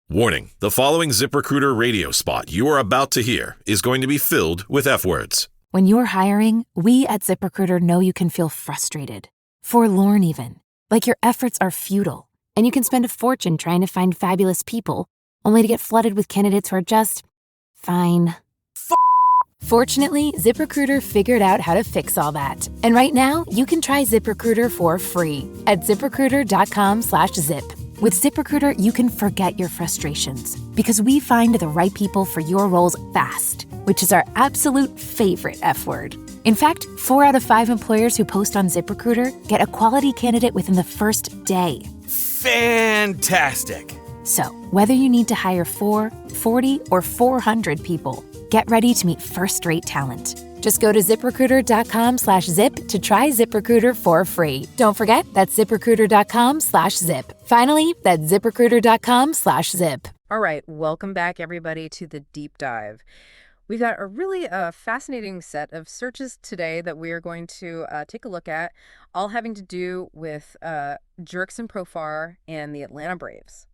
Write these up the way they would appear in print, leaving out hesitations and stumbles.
Warning, the following ZipRecruiter radio spot you are about to hear is going to be filled with F-words. When you're hiring, we at ZipRecruiter know you can feel frustrated, forlorn even, like your efforts are futile, and you can spend a fortune trying to find fabulous people, only to get flooded with candidates who are just fine. Fortunately, ZipRecruiter figured out how to fix all that. And right now, you can try ZipRecruiter for free at ZipRecruiter.com/zip. With ZipRecruiter, you can forget your frustrations because we find the right people for your roles fast, which is our absolute favorite F word. In fact, 4 out of 5 employers who post on ZipRecruiter get a quality candidate within the first day. Fantastic! So, whether you need to hire 4, 40, or 400 people, get ready to meet first-rate talent. Just go to ZipRecruiter.com/zip to try ZipRecruiter for free. Don't forget, that's ZipRecruiter.com/zip. Finally, that's ZipRecruiter.com/zip. All right, welcome back, everybody, to the deep dive. We've got a really fascinating set of searches today that we are going to take a look at, all having to do with Jurickson Profar and the Atlanta Braves.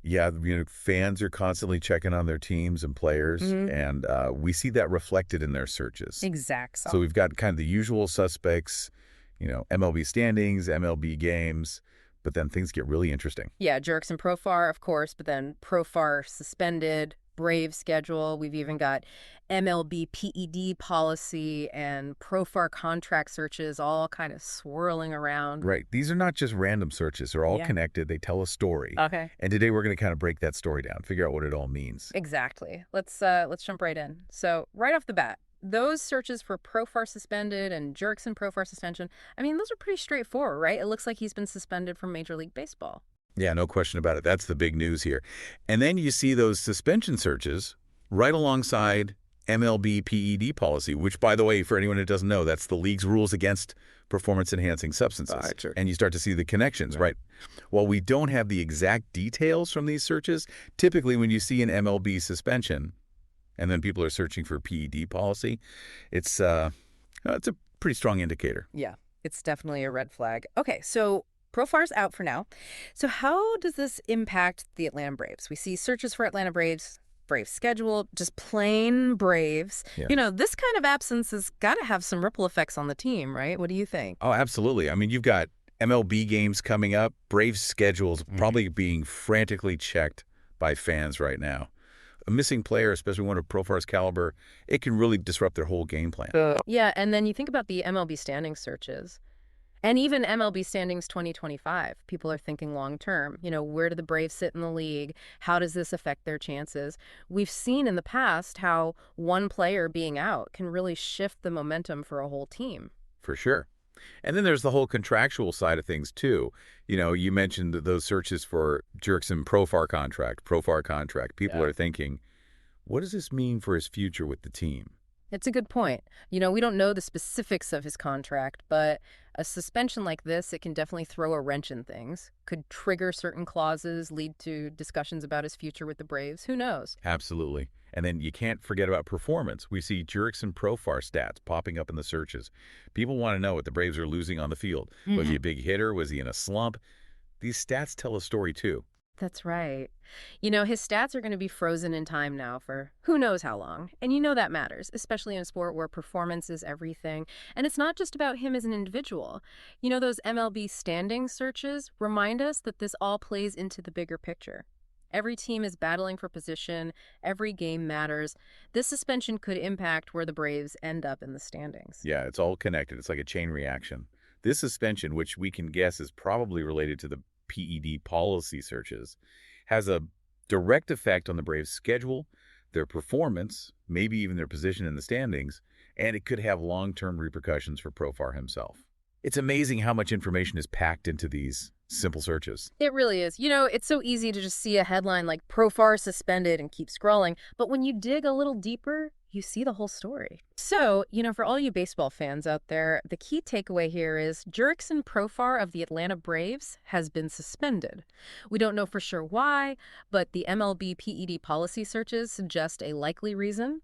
Yeah, fans are constantly checking on their teams and players, and we see that reflected in their searches. Exactly. So we've got kind of the usual suspects, MLB standings, MLB games, but then things get really interesting. Yeah, Jurickson Profar, of course, but then Profar suspended, Brave schedule. We've even got MLB PED policy and Profar contract searches all kind of swirling around. Right. These are not just random searches. They're all connected. They tell a story. Okay. And today we're going to kind of break that story down, figure out what it all means. Exactly. Let's jump right in. So right off the bat, those searches for Profar suspended and Jurickson Profar suspension, I mean, those are pretty straightforward, right? It looks like he's been suspended from Major League Baseball. Yeah, no question about it. That's the big news here. And then you see those suspension searches right alongside MLB PED policy, which, by the way, for anyone who doesn't know, that's the league's rules against performance-enhancing substances. Sure. And you start to see the connections, right? While we don't have the exact details from these searches, typically when you see an MLB suspension and then people are searching for PED policy, it's a pretty strong indicator. Yeah, it's definitely a red flag. Okay, so Profar's out for now. So how does this impact the Atlanta Braves? We see searches for Atlanta Braves schedule, just plain Braves. Yeah. This kind of absence has got to have some ripple effects on the team, right? What do you think? Oh, absolutely. I mean, you've got MLB games coming up. Braves schedules probably being frantically checked by fans right now. A missing player, especially one of Profar's caliber, it can really disrupt their whole game plan. Yeah, and then you think about the MLB standings searches. And even MLB standings 2025, people are thinking long term. Where do the Braves sit in the league? How does this affect their chances? We've seen in the past how one player being out can really shift the momentum for a whole team. For sure. And then there's the whole contractual side of things, too. You mentioned those searches for Jurickson Profar contract. People are thinking, what does this mean for his future with the team? It's a good point. We don't know the specifics of his contract, but a suspension like this, it can definitely throw a wrench in things. Could trigger certain clauses, lead to discussions about his future with the Braves. Who knows? Absolutely. And then you can't forget about performance. We see Jurickson Profar stats popping up in the searches. People want to know what the Braves are losing on the field. Was he a big hitter? Was he in a slump? These stats tell a story, too. That's right. His stats are going to be frozen in time now for who knows how long. And that matters, especially in a sport where performance is everything. And it's not just about him as an individual. Those MLB standing searches remind us that this all plays into the bigger picture. Every team is battling for position. Every game matters. This suspension could impact where the Braves end up in the standings. Yeah, it's all connected. It's like a chain reaction. This suspension, which we can guess is probably related to the PED policy searches, has a direct effect on the Braves' schedule, their performance, maybe even their position in the standings, and it could have long-term repercussions for Profar himself. It's amazing how much information is packed into these simple searches. It really is. It's so easy to just see a headline like Profar suspended and keep scrolling, but when you dig a little deeper, you see the whole story. So, for all you baseball fans out there, the key takeaway here is Jurickson Profar of the Atlanta Braves has been suspended. We don't know for sure why, but the MLB PED policy searches suggest a likely reason.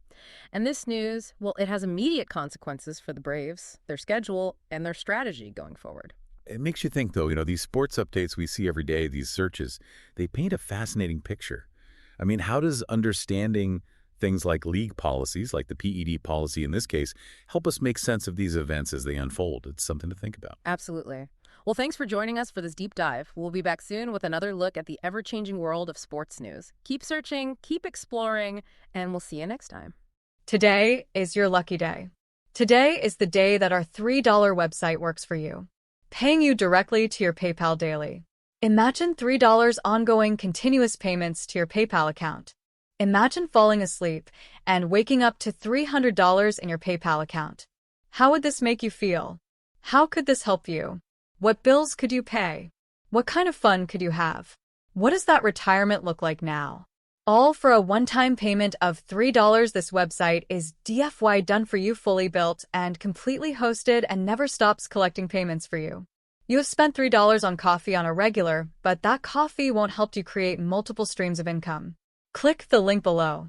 And this news, well, it has immediate consequences for the Braves, their schedule, and their strategy going forward. It makes you think, though, these sports updates we see every day, these searches, they paint a fascinating picture. I mean, how does understanding things like league policies, like the PED policy in this case, help us make sense of these events as they unfold? It's something to think about. Absolutely. Well, thanks for joining us for this deep dive. We'll be back soon with another look at the ever-changing world of sports news. Keep searching, keep exploring, and we'll see you next time. Today is your lucky day. Today is the day that our $3 website works for you, paying you directly to your PayPal daily. Imagine $3 ongoing continuous payments to your PayPal account. Imagine falling asleep and waking up to $300 in your PayPal account. How would this make you feel? How could this help you? What bills could you pay? What kind of fun could you have? What does that retirement look like now? All for a one-time payment of $3. This website is DFY done for you, fully built and completely hosted, and never stops collecting payments for you. You have spent $3 on coffee on a regular, but that coffee won't help you create multiple streams of income. Click the link below.